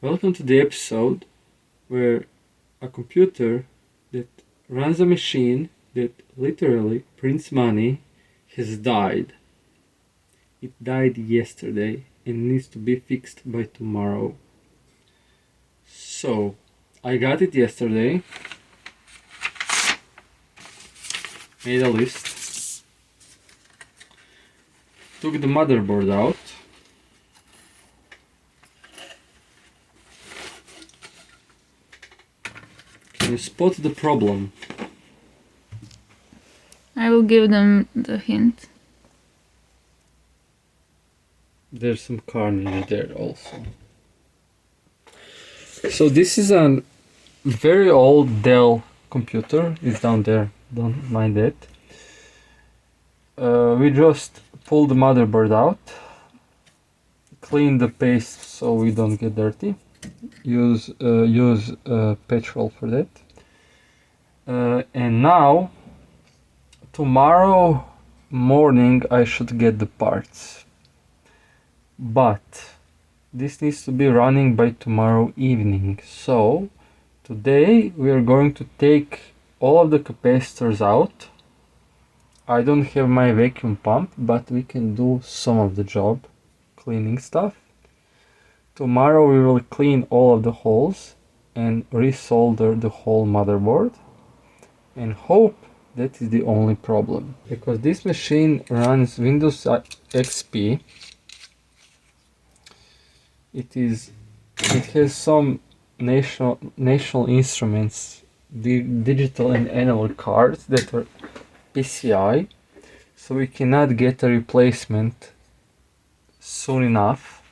Welcome to the episode where a computer that runs a machine that literally prints money has died. It died yesterday and needs to be fixed by tomorrow. So, I got it yesterday, made a list, took the motherboard out, can you spot the problem? I will give them the hint. There's some carnage there also. So this is a very old Dell computer. It's down there, don't mind it. We just pull the motherboard out, clean the paste so we don't get dirty. Use petrol for that. And now, tomorrow morning I should get the parts. But this needs to be running by tomorrow evening. So today we are going to take all of the capacitors out. I don't have my vacuum pump, but we can do some of the job, cleaning stuff. Tomorrow we will clean all of the holes and resolder the whole motherboard and hope that is the only problem, because this machine runs Windows XP. It has some national instruments, the digital and analog cards that are PCI, so we cannot get a replacement soon enough,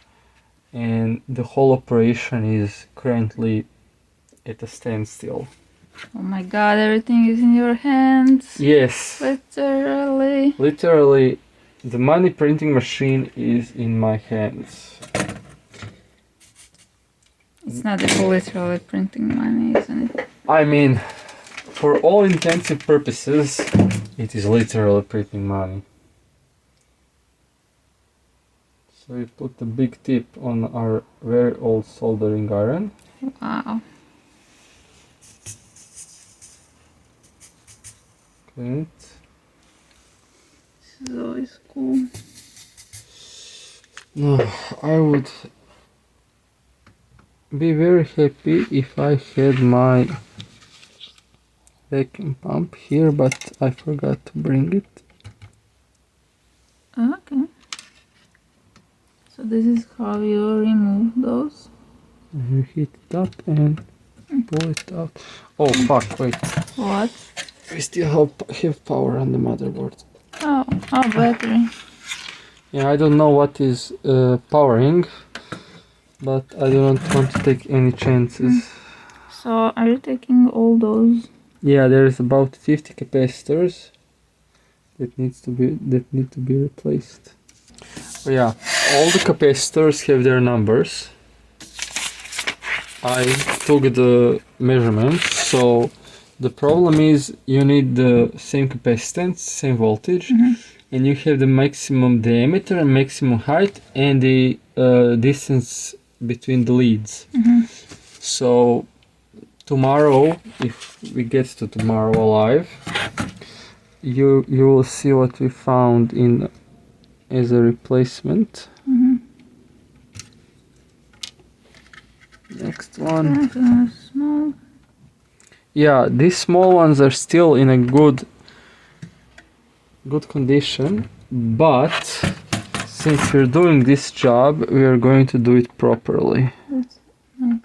and the whole operation is currently at a standstill. Oh my god, everything is in your hands. Yes. Literally, the money printing machine is in my hands. it's not literally printing money, isn't it? I mean, for all intents and purposes, it is literally printing money. So we put a big tip on our very old soldering iron. Wow. Clean it. This is always cool. No, I would be very happy if I had my vacuum pump here, but I forgot to bring it. Okay. So this is how you remove those. You heat it up and pull it out. Oh fuck, wait. What? We still have power on the motherboard. Oh, battery. Yeah, I don't know what is powering, but I don't want to take any chances. So are you taking all those? Yeah, there's about 50 capacitors that need to be replaced. Oh, yeah, all the capacitors have their numbers. I took the measurements, so the problem is you need the same capacitance, same voltage, and you have the maximum diameter and maximum height and the distance between the leads. So tomorrow, if we get to tomorrow alive, you will see what we found in as a replacement. Next one. Small. Yeah, these small ones are still in a good condition, but since we're doing this job, we are going to do it properly. That's nice.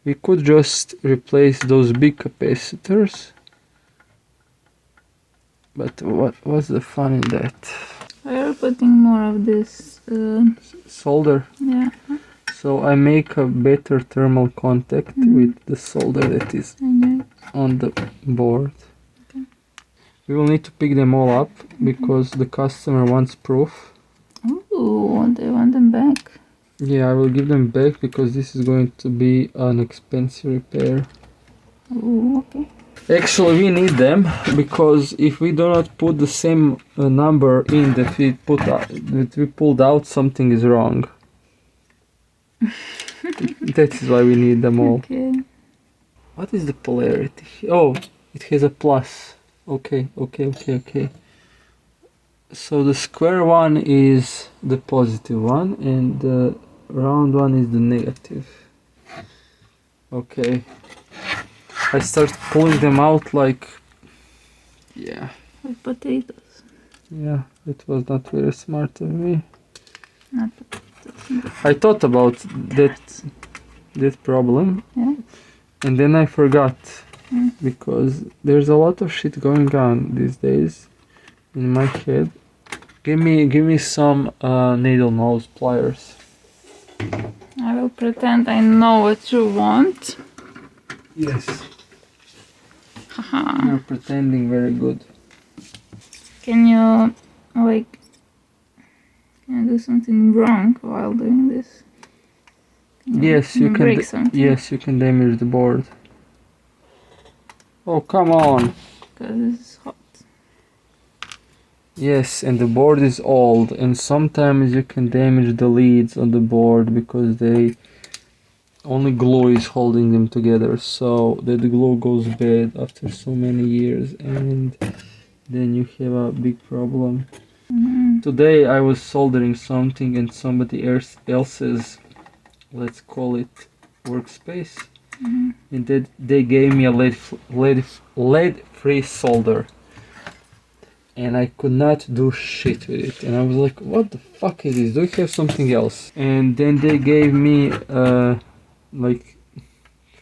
We could just replace those big capacitors, but what's the fun in that? Why are you putting more of this? Solder. Yeah. So I make a better thermal contact with the solder that is on the board. Okay. We will need to pick them all up because the customer wants proof. Ooh, they want them back. Yeah, I will give them back because this is going to be an expensive repair. Ooh, okay. Actually, we need them because if we do not put the same number in that we pulled out, something is wrong. That is why we need them all. Okay. What is the polarity? Oh, it has a plus. Okay. So the square one is the positive one and the round one is the negative. Okay. I start pulling them out like... Yeah. Like potatoes. Yeah, it was not very smart of me. Not potatoes. I thought about that problem. Yeah. And then I forgot. Mm. Because there's a lot of shit going on these days in my head. Give me some needle nose pliers. I will pretend I know what you want. Yes. Haha. You're pretending very good. Can you do something wrong while doing this? Yes, you can. Break something. Yes, you can damage the board. Oh, come on. Because it's hot. Yes, and the board is old, and sometimes you can damage the leads on the board because they only glue is holding them together, so that the glue goes bad after so many years, and then you have a big problem. Mm-hmm. Today I was soldering something and somebody else's, let's call it, workspace, Mm-hmm. and they gave me a lead-free solder. And I could not do shit with it. And I was like, what the fuck is this? Do you have something else? And then they gave me like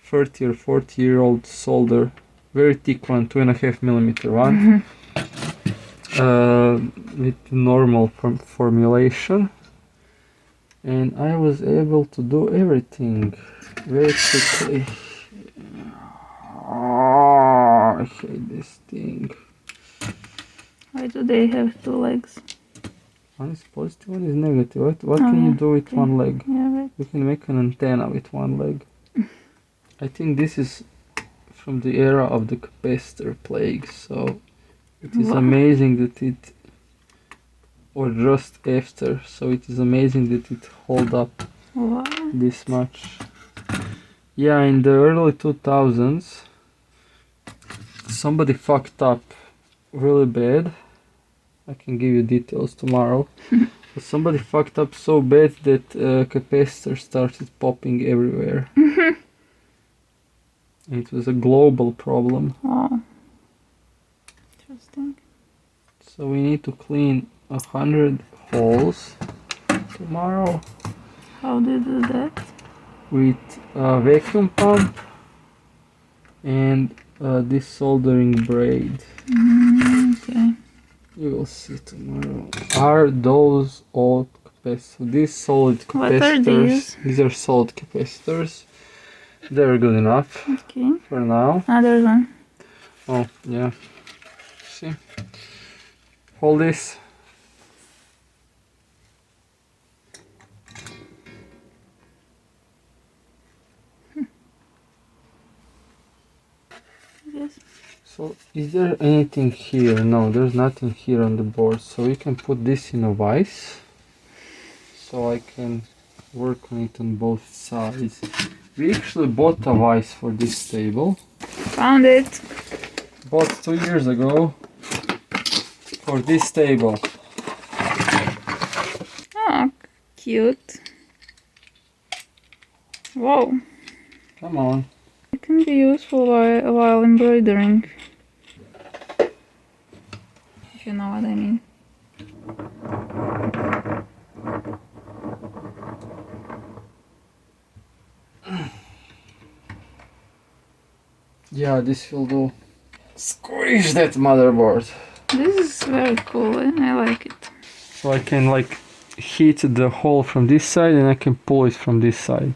30 or 40-year-old solder. Very thick one, 2.5mm one. With normal formulation. And I was able to do everything very quickly. Oh, I hate this thing. Why do they have two legs? One is positive, one is negative. What can you do with one leg? Yeah, right. You can make an antenna with one leg. I think this is from the era of the capacitor plague, so it is amazing that it, or just after, so it is amazing that it hold up this much. Yeah, in the early 2000s, somebody fucked up really bad. I can give you details tomorrow. But somebody fucked up so bad that capacitors started popping everywhere. It was a global problem. Oh, interesting. So we need to clean 100 holes tomorrow. How do you do that? With a vacuum pump and this soldering braid. Okay. You will see tomorrow. Are those old capacitors? These solid capacitors. What are these? These are solid capacitors. They're good enough. Okay. For now. There's one. Oh, yeah. See? Hold this. Yes. So, is there anything here? No, there's nothing here on the board. So we can put this in a vise. So I can work on it on both sides. We actually bought a vise for this table. Found it. Bought 2 years ago for this table. Oh, cute. Whoa. Come on. It can be useful while embroidering. If you know what I mean. Yeah, this will do. Squish that motherboard. This is very cool. I like it. So I can like heat the hole from this side and I can pull it from this side.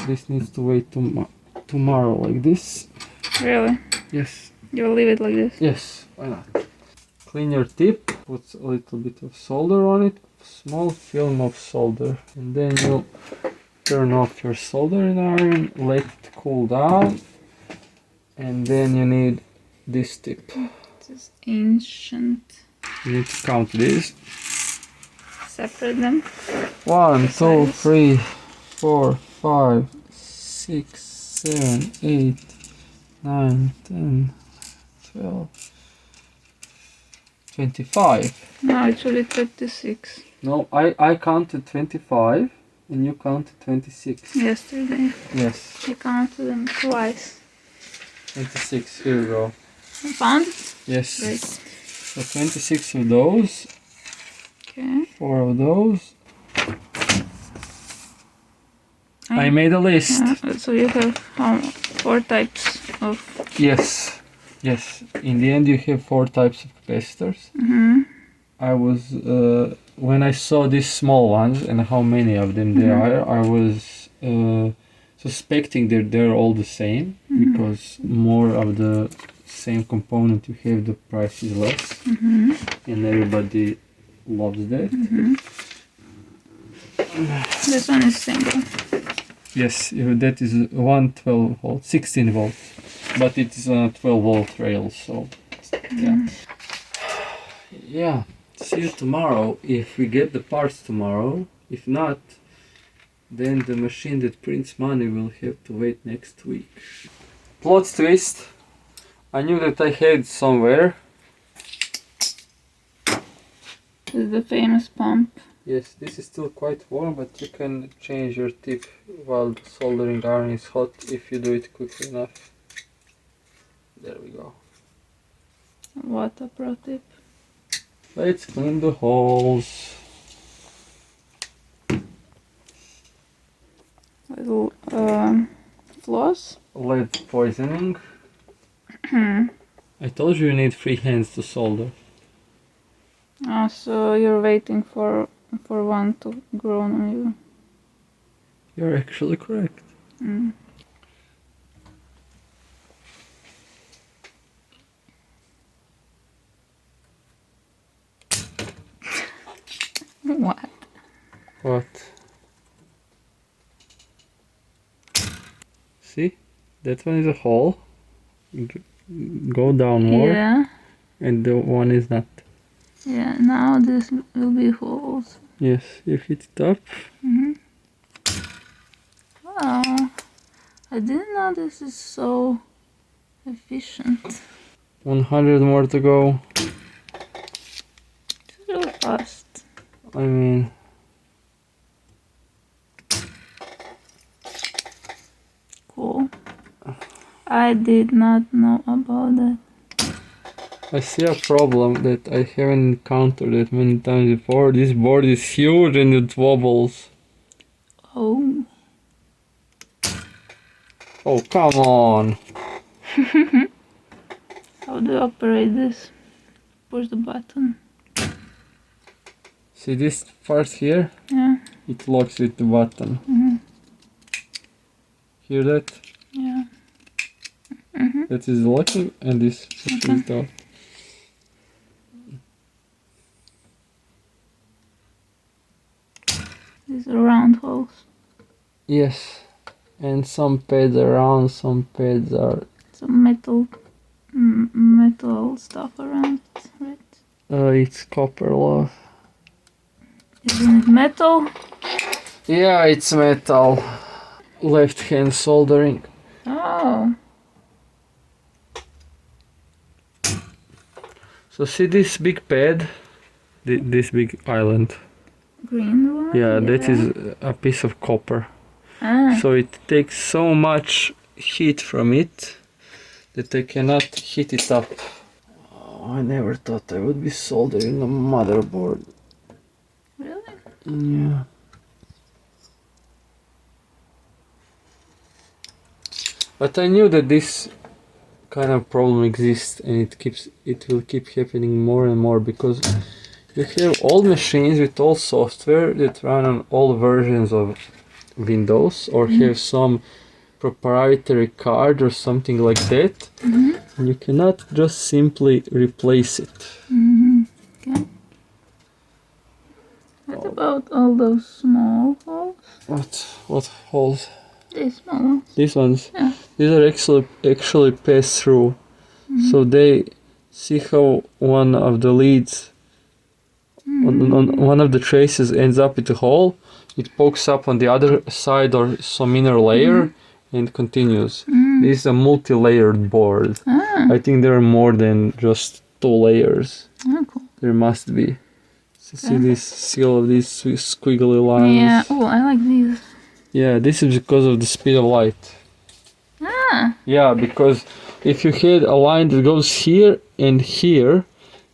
This needs to wait tomorrow like this. Really? Yes. You'll leave it like this? Yes, why not? Clean your tip, put a little bit of solder on it, small film of solder, and then you'll turn off your soldering iron, let it cool down, and then you need this tip. This is ancient. You need to count these. Separate them. 1, 2, 3, 4, 5, 6, 7, 8, 9, 10, 12, 25. No, actually 36. No, I counted 25 and you counted 26. Yesterday. Yes, I counted them twice. 26. Here we go. You found it? Yes. Great. So 26 of those, Okay. 4 of those. I made a list. Yeah, so you have 4 types of. Yes, yes. In the end, you have 4 types of capacitors. Mm-hmm. I was when I saw these small ones and how many of them there are, I was suspecting that they're all the same because more of the same component you have, the price is less, and everybody loves that. This one is single. Yes, that is 112 volt, 16 volts, but it is on a 12 volt rail, so yeah. Yeah, see you tomorrow if we get the parts tomorrow. If not, then the machine that prints money will have to wait next week. Plot twist. I knew that I had it somewhere. This is the famous pump. Yes, this is still quite warm, but you can change your tip while the soldering iron is hot if you do it quickly enough. There we go. What a pro tip. Let's clean the holes. Little floss. Lead poisoning. I told you need free hands to solder. So you're waiting for one to grow on you. You're actually correct. What? What? See? That one is a hole. Go down more. Yeah. And the one is not. Yeah, now this will be holes. Yes, you hit it up. Wow. I didn't know this is so efficient. 100 more to go. It's real fast. I mean... Cool. I did not know about that. I see a problem that I haven't encountered that many times before. This board is huge and it wobbles. Oh. Oh, come on. How do you operate this? Push the button. See this part here? Yeah. It locks with the button. Hear that? Yeah. That is locking and this pushes it out. These are round holes. Yes. And some pads are round, some pads are... Some metal stuff around it, right? it's copper, love. Isn't it metal? Yeah, it's metal. Left hand soldering. Oh. So see this big pad? This big island. Green one? Yeah, that is a piece of copper. Ah. So it takes so much heat from it that I cannot heat it up. Oh, I never thought I would be soldering a motherboard. Really? Yeah. But I knew that this kind of problem exists and it will keep happening more and more because you have old machines with old software that run on old versions of Windows or have some proprietary card or something like that, and you cannot just simply replace it. Okay. What about all those small holes? What holes? These small ones. These ones? Yeah. These are actually pass through. So they see how one of the leads on one of the traces ends up with a hole. it pokes up on the other side or some inner layer and continues. This is a multi-layered board. I think there are more than just 2 layers. Oh, cool. There must be. So see this seal of these squiggly lines? Yeah. Oh, I like these. Yeah, this is because of the speed of light. Yeah, because if you had a line that goes here and here,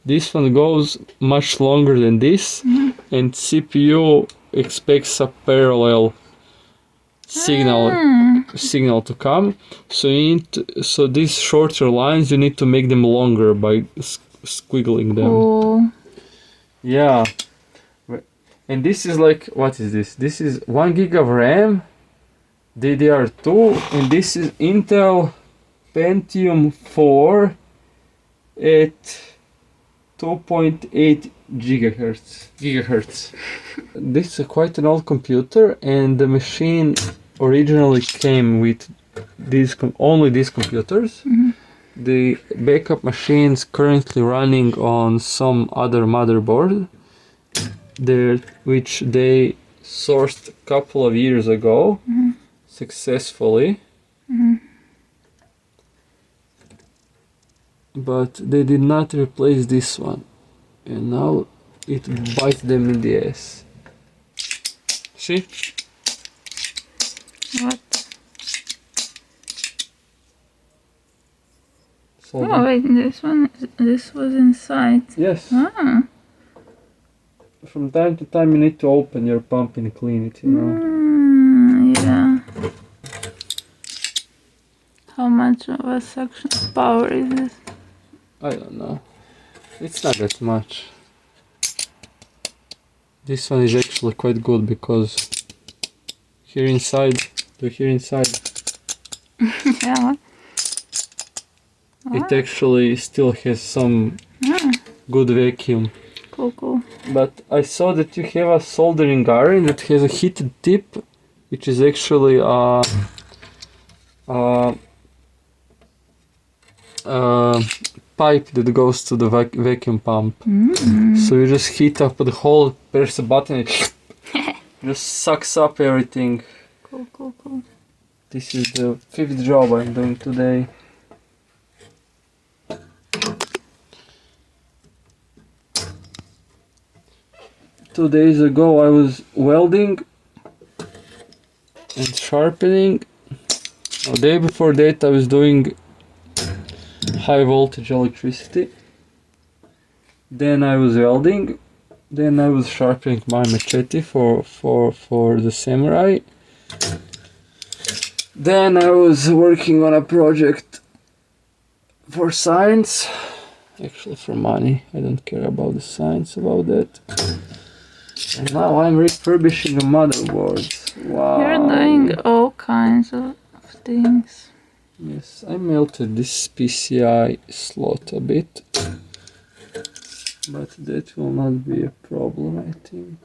this one goes much longer than this, and CPU expects a parallel signal to come. So you need so these shorter lines, you need to make them longer by squiggling them. Cool. Yeah. And this is like, what is this? This is 1 gig of RAM, DDR2, and this is Intel Pentium 4 at 2.8 gigahertz. This is quite an old computer, and the machine originally came with only these computers. The backup machine is currently running on some other motherboard, which they sourced a couple of years ago successfully. But they did not replace this one, and now it bites them in the ass. See? What? So Oh wait, this was inside. yes. Ah. From time to time you need to open your pump and clean it, you know. Yeah. How much of a suction power is this? I don't know. It's not that much. This one is actually quite good because here inside, Yeah. it actually still has some good vacuum. Cool. But I saw that you have a soldering iron that has a heated tip, which is actually pipe that goes to the vacuum pump. So you just heat up the hole, press a button, it just sucks up everything. Cool. This is the 5th job I'm doing today. Two days ago I was welding and sharpening. A day before that I was doing high voltage electricity. Then I was welding. Then I was sharpening my machete for the samurai. Then I was working on a project for science. Actually for money. I don't care about the science about that. And now I'm refurbishing a motherboard. Wow. You're doing all kinds of things. Yes, I melted this PCI slot a bit, but that will not be a problem, I think.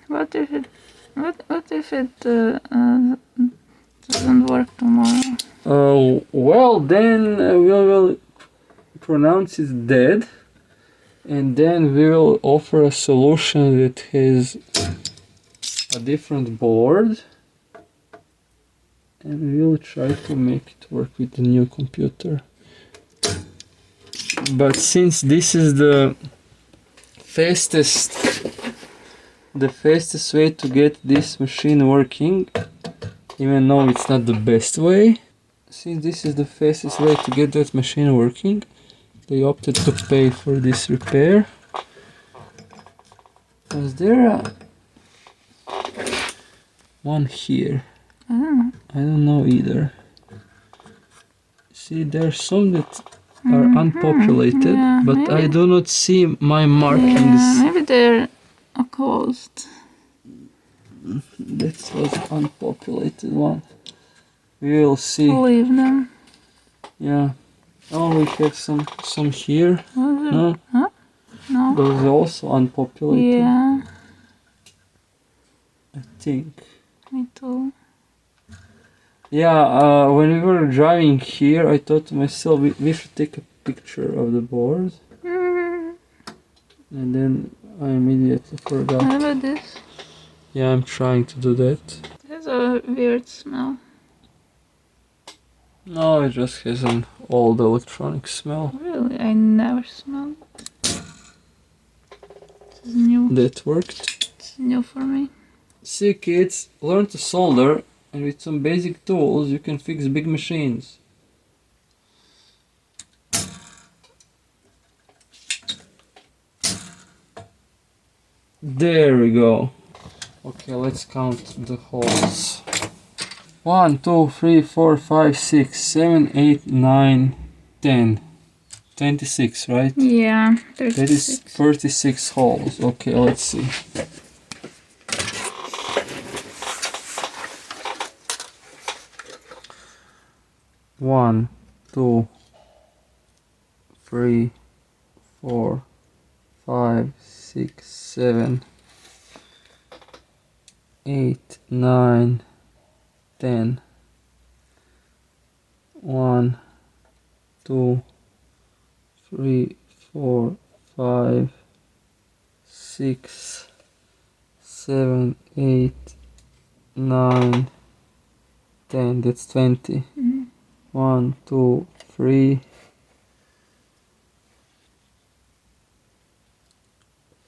What if it doesn't work tomorrow? Well, then we will pronounce it dead, and then we will offer a solution that has a different board. And we will try to make it work with the new computer. But since this is the fastest way to get this machine working, even though it's not the best way, since this is the fastest way to get that machine working, they opted to pay for this repair. Was there one here? I don't know either. See, there are some that are unpopulated, but maybe. I do not see my markings. Maybe they're closed. That was unpopulated one. We will see. Leave them. Yeah. Oh, we have some here. No. Huh? No. Those are also unpopulated. Yeah. I think. Me too. Yeah, when we were driving here, I thought to myself, we should take a picture of the board. And then I immediately forgot. What about this? Yeah, I'm trying to do that. It has a weird smell. No, it just has an old electronic smell. Really, I never smelled it. This is new. That worked. It's new for me. See kids, learn to solder, and with some basic tools you can fix big machines. There we go. Okay, let's count the holes. 1, 2, 3, 4, 5, 6, 7, 8, 9, 10. 26, right? Yeah, 36. That is 36 holes. Okay, let's see. One, two, three, 4, 5, 6, 7, 8, 9, 10. 1, 2, 3, 4, 5, 6, 7, 8, 9, 10. That's 20. 1, 2, 3,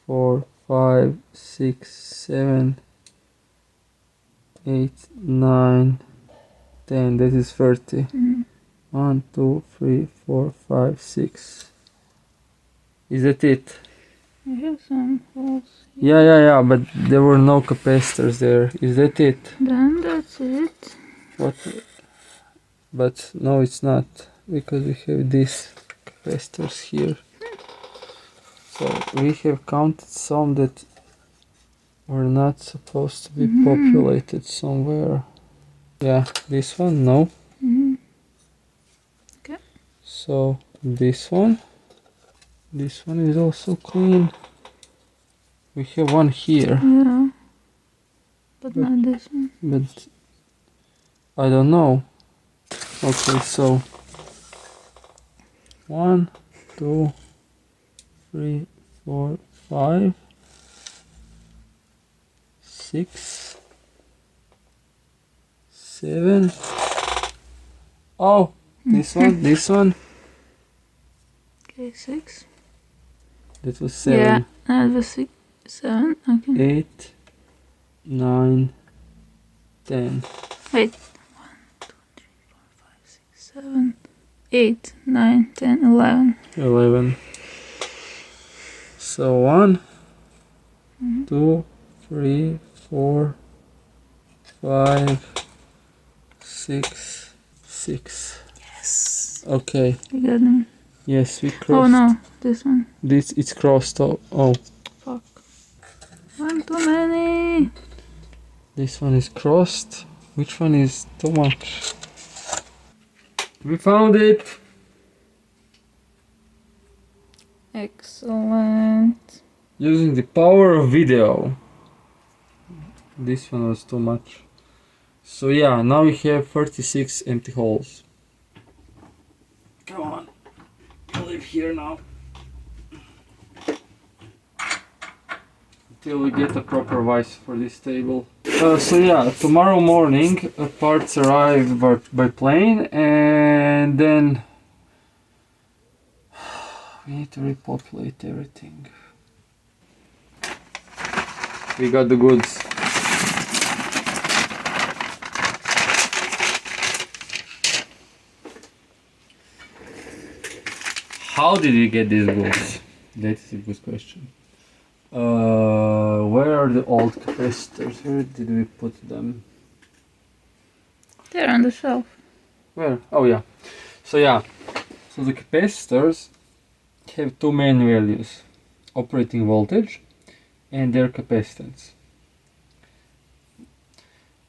4, 5, 6, 7, 8, 9, 10. That is 30. 1, 2, 3, 4, 5, 6. Is that it? I have some holes. Yeah, but there were no capacitors there. Is that it? Then that's it. What? But no, it's not, because we have these capacitors here. So we have counted some that were not supposed to be populated somewhere. Yeah, this one, no. Okay. So this one is also clean. We have one here, Yeah. But not this one. but I don't know. Okay, so 1, 2, 3, 4, 5, 6, 7. Oh, this one. Okay, 6. That was 7. Yeah, that was 6, 7. Okay. 8, 9, 10. Wait. 1, 2, 3, 4, 5, 6, 7, 8, 9, 10, 11. 11. So 1, 2, 3, 4, 5, 6, 6. Yes. Okay. I got them. Yes, we crossed. Oh no, this one. This it's crossed. Oh, Fuck. One too many. this one is crossed. Which one is too much? We found it. Excellent. Using the power of video. This one was too much. So yeah, now we have 36 empty holes. Come on. I live here now. Until we get a proper vise for this table. So yeah, tomorrow morning parts arrive by plane, and then we need to repopulate everything. We got the goods. How did we get these goods? That is a good question. Where are the old capacitors? Where did we put them? They're on the shelf. Where? Oh yeah. So the capacitors have two main values: operating voltage and their capacitance.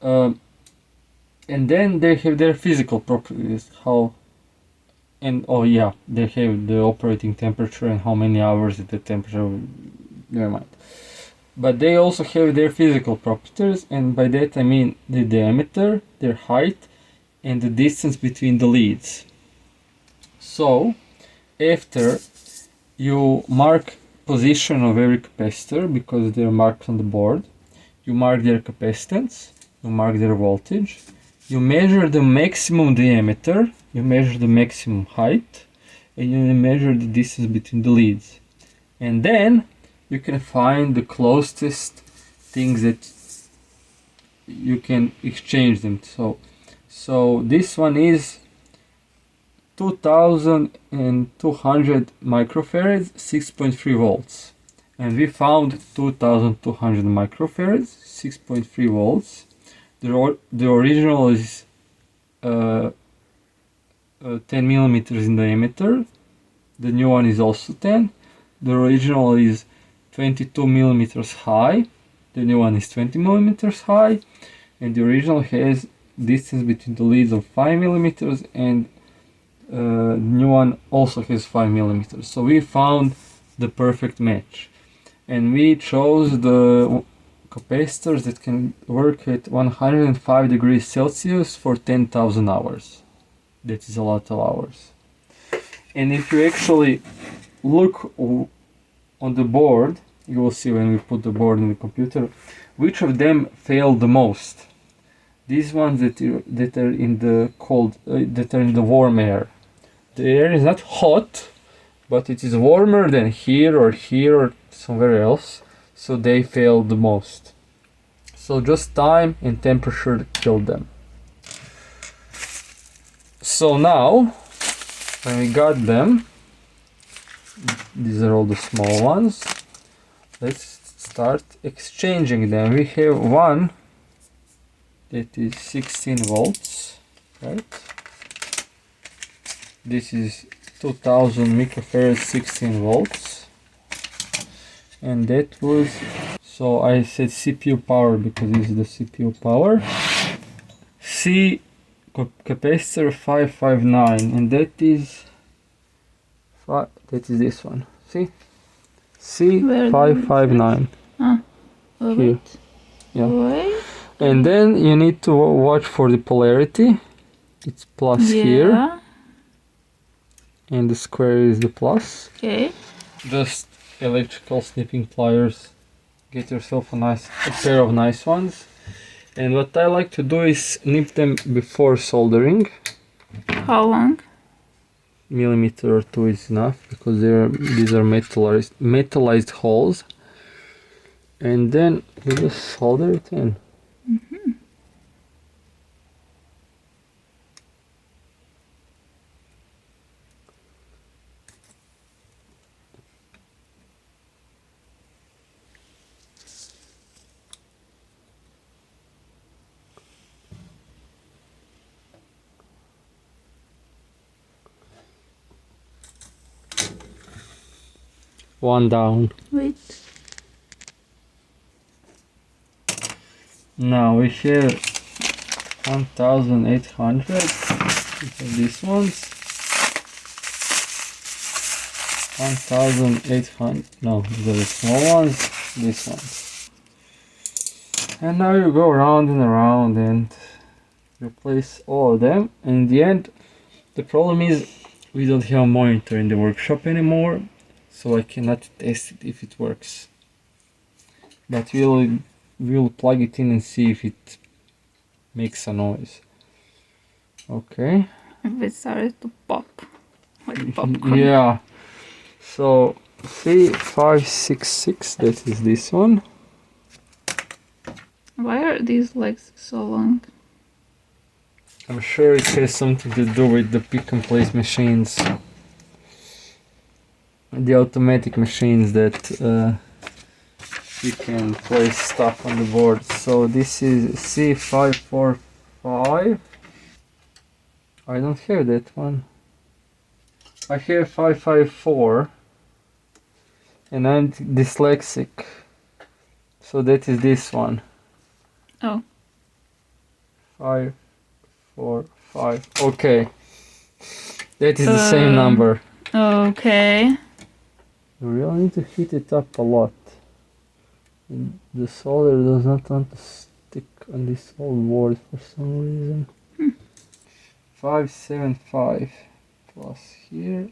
And then they have their physical properties. They have the operating temperature and how many hours at the temperature. Never mind. But they also have their physical properties, and by that I mean the diameter, their height, and the distance between the leads. So, after you mark position of every capacitor, because they're marked on the board, you mark their capacitance, you mark their voltage, you measure the maximum diameter, you measure the maximum height, and you measure the distance between the leads. And then you can find the closest things that you can exchange them. So this one is 2200 microfarads, 6.3 volts. And we found 2200 microfarads, 6.3 volts. The original is 10 millimeters in diameter. The new one is also 10. The original is 22 millimeters high. The new one is 20 millimeters high. And the original has distance between the leads of 5 millimeters, and the new one also has 5 millimeters. So we found the perfect match. And we chose the capacitors that can work at 105 degrees Celsius for 10,000 hours. That is a lot of hours. And if you actually look on the board, you will see when we put the board in the computer, which of them failed the most. These ones that are in the cold, that are in the warm air. The air is not hot, but it is warmer than here or somewhere else, so they failed the most. So just time and temperature killed them. So now, when we got them, these are all the small ones, let's start exchanging them. We have one that is 16 volts, right? This is 2000 microfarads, 16 volts. And that was, so I said CPU power because this is the CPU power. C capacitor 559, and that is this one. See? C559. Ah, Here. wait. Yeah. Wait. And then you need to watch for the polarity. It's plus here, and the square is the plus. Okay. Just electrical snipping pliers. Get yourself a pair of nice ones. And what I like to do is nip them before soldering. How long? Millimeter or two is enough, because these are metallized holes. And then we just solder it in. One down. Wait. Now we have 1800. These ones. 1800. No, these are the small ones. These ones. And now you go around and around and replace all of them. And in the end, the problem is we don't have a monitor in the workshop anymore, so I cannot test it if it works. But we'll plug it in and see if it makes a noise. Okay. If it started to pop. Like popcorn. Yeah. So C566, that is this one. Why are these legs so long? I'm sure it has something to do with the pick and place machines. The automatic machines that you can place stuff on the board. So this is C545. I don't have that one. I have 554, and I'm dyslexic, so that is this one. Oh. 545. Okay, that is the same number. Okay. You really need to heat it up a lot. The solder does not want to stick on this old board for some reason. 575 plus here.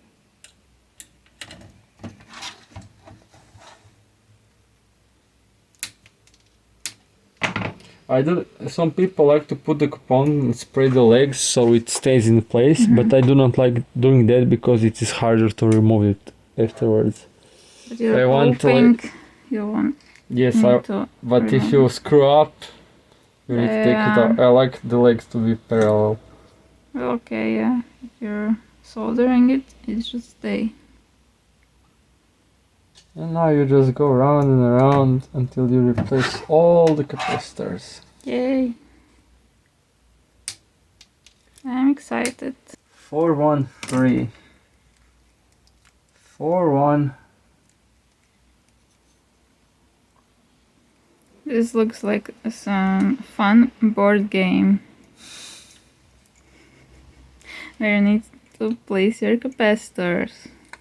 I do. Some people like to put the component and spray the legs so it stays in place, but I do not like doing that because it is harder to remove it afterwards. But you're I want to hoping you won't Yes, need to but if remove you it. screw up, you need to take it out. I like the legs to be parallel. Okay, yeah. If you're soldering it, it should stay. And now you just go around and around until you replace all the capacitors. Yay! I'm excited. 413. 41. This looks like some fun board game where you need to place your capacitors.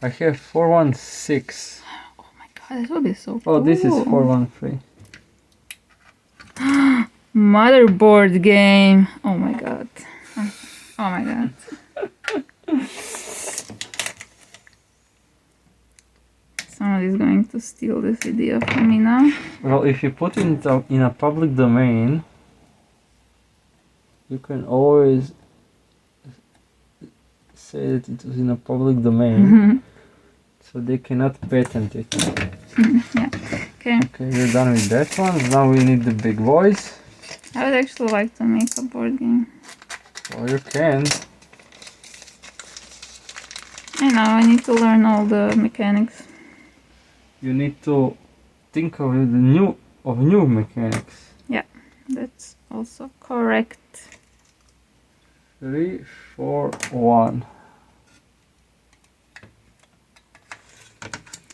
I have 416. Oh my god, this will be so cool. Oh, this is 413. Motherboard game. Oh my god. Oh my god. Somebody's going to steal this video from me now. Well, if you put it in a public domain, you can always say that it was in a public domain, so they cannot patent it. Yeah. Okay. Okay, we're done with that one. Now we need the big boys. I would actually like to make a board game. Well, you can. I know, I need to learn all the mechanics. You need to think of new mechanics. Yeah, that's also correct. 3, 4, 1.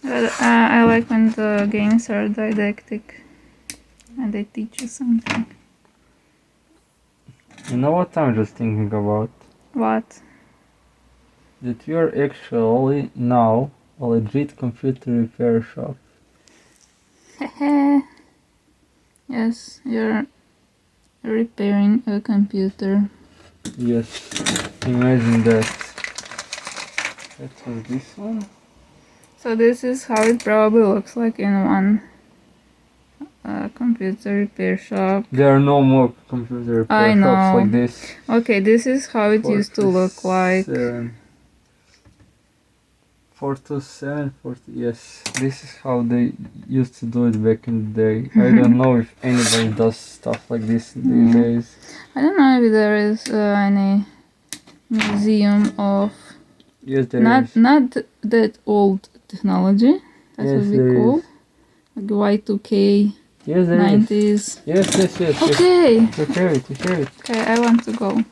But I like when the games are didactic and they teach you something. You know what I'm just thinking about? What? That you're actually now a legit computer repair shop. Yes, you're repairing a computer. Yes, imagine that. That was this one. So this is how it probably looks like in one computer repair shop. There are no more computer repair I shops know. like this. Okay, this is how it used to look like. 427, 40, yes. This is how they used to do it back in the day. I don't know if anybody does stuff like this these days. I don't know if there is any museum of Yes, there not is. not that old technology. That Yes, would be there cool. is. Like Y2K, Yes, there is. 90s. Yes. Okay. You hear it. Okay, I want to go.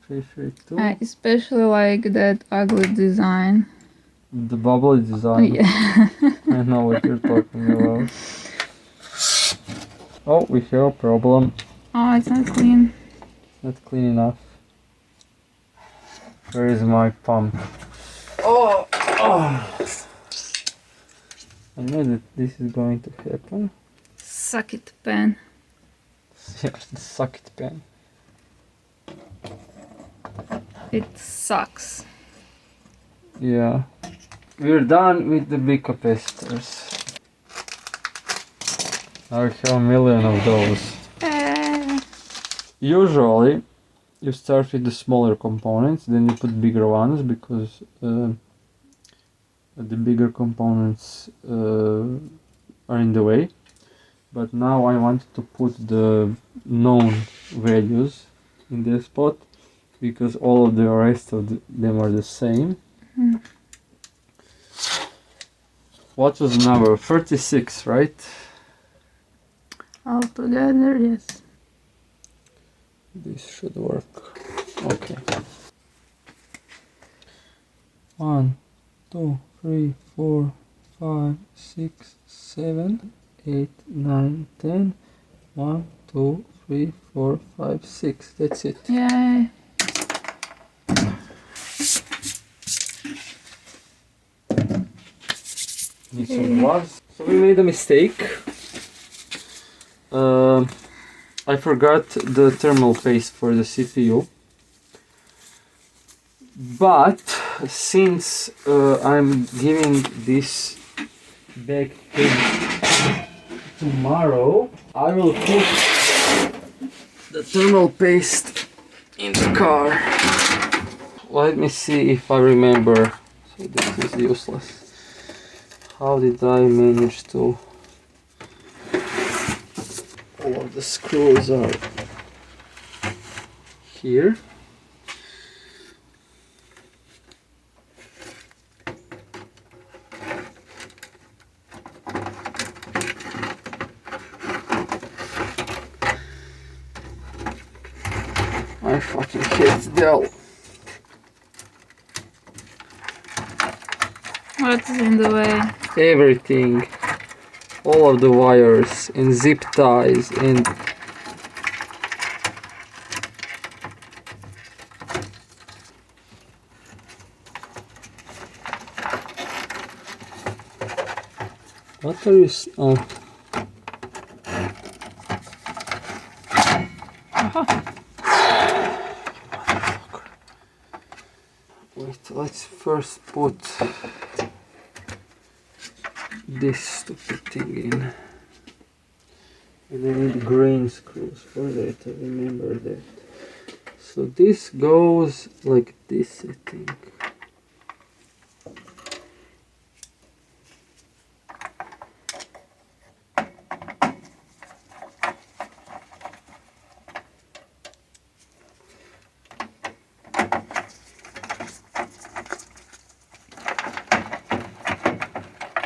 332. I especially like that ugly design. The bubble design. Yeah. I know what you're talking about. Oh, we have a problem. Oh, it's not clean. Not clean enough. Where is my pump? Oh! I knew that this is going to happen. Suck it, pen. Yeah, suck it, pen. It sucks. Yeah. We're done with the big capacitors. Now we have a million of those. Usually, you start with the smaller components, then you put bigger ones because the bigger components are in the way. But now I want to put the known values in this spot because all of the rest of them are the same. What was the number? 36, right? All together, yes. This should work. Okay. 1, 2, 3, 4, 5, 6, 7, 8, 9, 10. 1, 2, 3, 4, 5, 6. That's it. Yay. Need some gloves. So we made a mistake. I forgot the thermal paste for the CPU. But since I'm giving this back to tomorrow I will put the thermal paste in the car. Let me see if I remember. So this is useless. How did I manage to... All of the screws are here. I fucking hate Dell. What's in the way? Everything. All of the wires and zip ties and what are you oh. Wait, let's first put this stupid thing in. And I need grain screws for that, I remember that. So this goes like this, I think.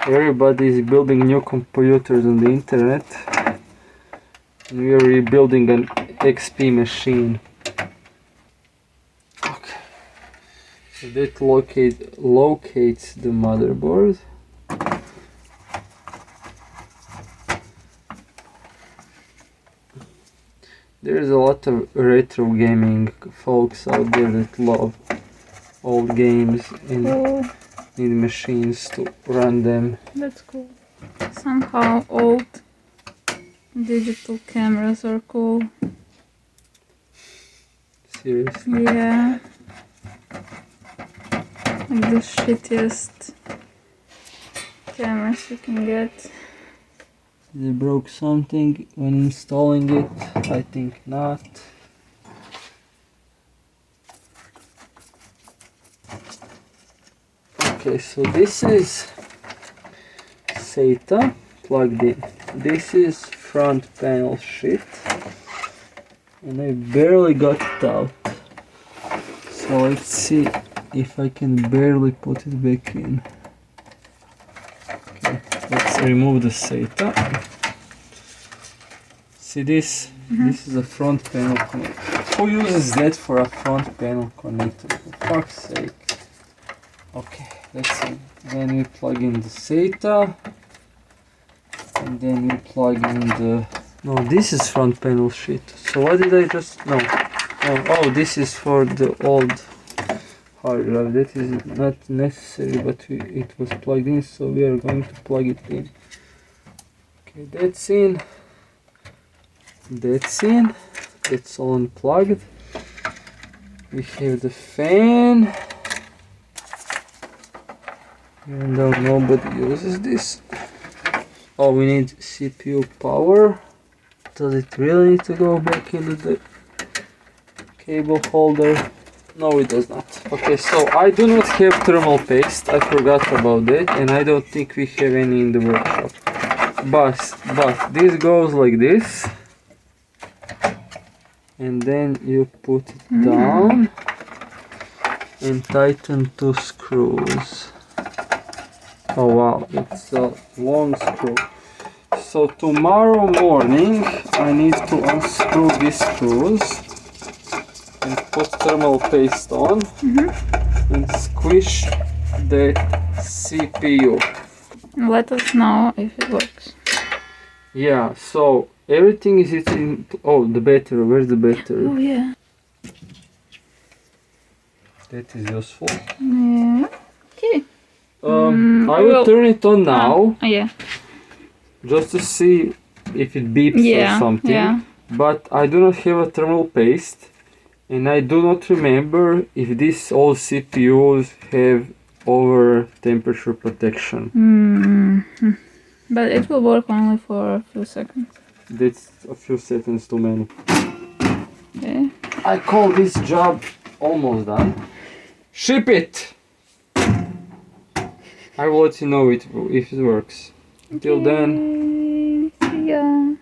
Everybody is building new computers on the internet. And we are rebuilding an XP machine. Okay. So that locates the motherboard. There's a lot of retro gaming folks out there that love old games and need machines to run them. That's cool. Somehow old digital cameras are cool. Seriously? Yeah. Like the shittiest cameras you can get. They broke something when installing it? I think not. Okay, so this is SATA plugged in. This is front panel shit. And I barely got it out. So let's see if I can barely put it back in. Okay, let's remove the SATA. See this? This is a front panel connector. Who uses that for a front panel connector? For fuck's sake. Okay, let's see. Then we plug in the SATA. And then we plug in the... No, this is front panel shit. So what did I just... No. Oh, this is for the old hard drive. That is not necessary, but it was plugged in, so we are going to plug it in. Okay, that's in. That's in. That's all unplugged. We have the fan. Even though nobody uses this. Oh, we need CPU power. Does it really need to go back into the cable holder? No, it does not. Okay, so I do not have thermal paste. I forgot about that, and I don't think we have any in the workshop. But this goes like this, and then you put it down and tighten 2 screws. Oh wow, it's a long screw. So tomorrow morning I need to unscrew these screws and put thermal paste on and squish the CPU. Let us know if it works. Yeah, so everything is in... Oh, the battery, where's the battery? Oh yeah. That is useful. Yeah. Okay. I will turn it on now. Yeah. Just to see if it beeps or something. Yeah. But I do not have a thermal paste, and I do not remember if these old CPUs have over temperature protection. But it will work only for a few seconds. That's a few seconds too many. Okay. I call this job almost done. Ship it! I will let you know if it works. Until then, See ya.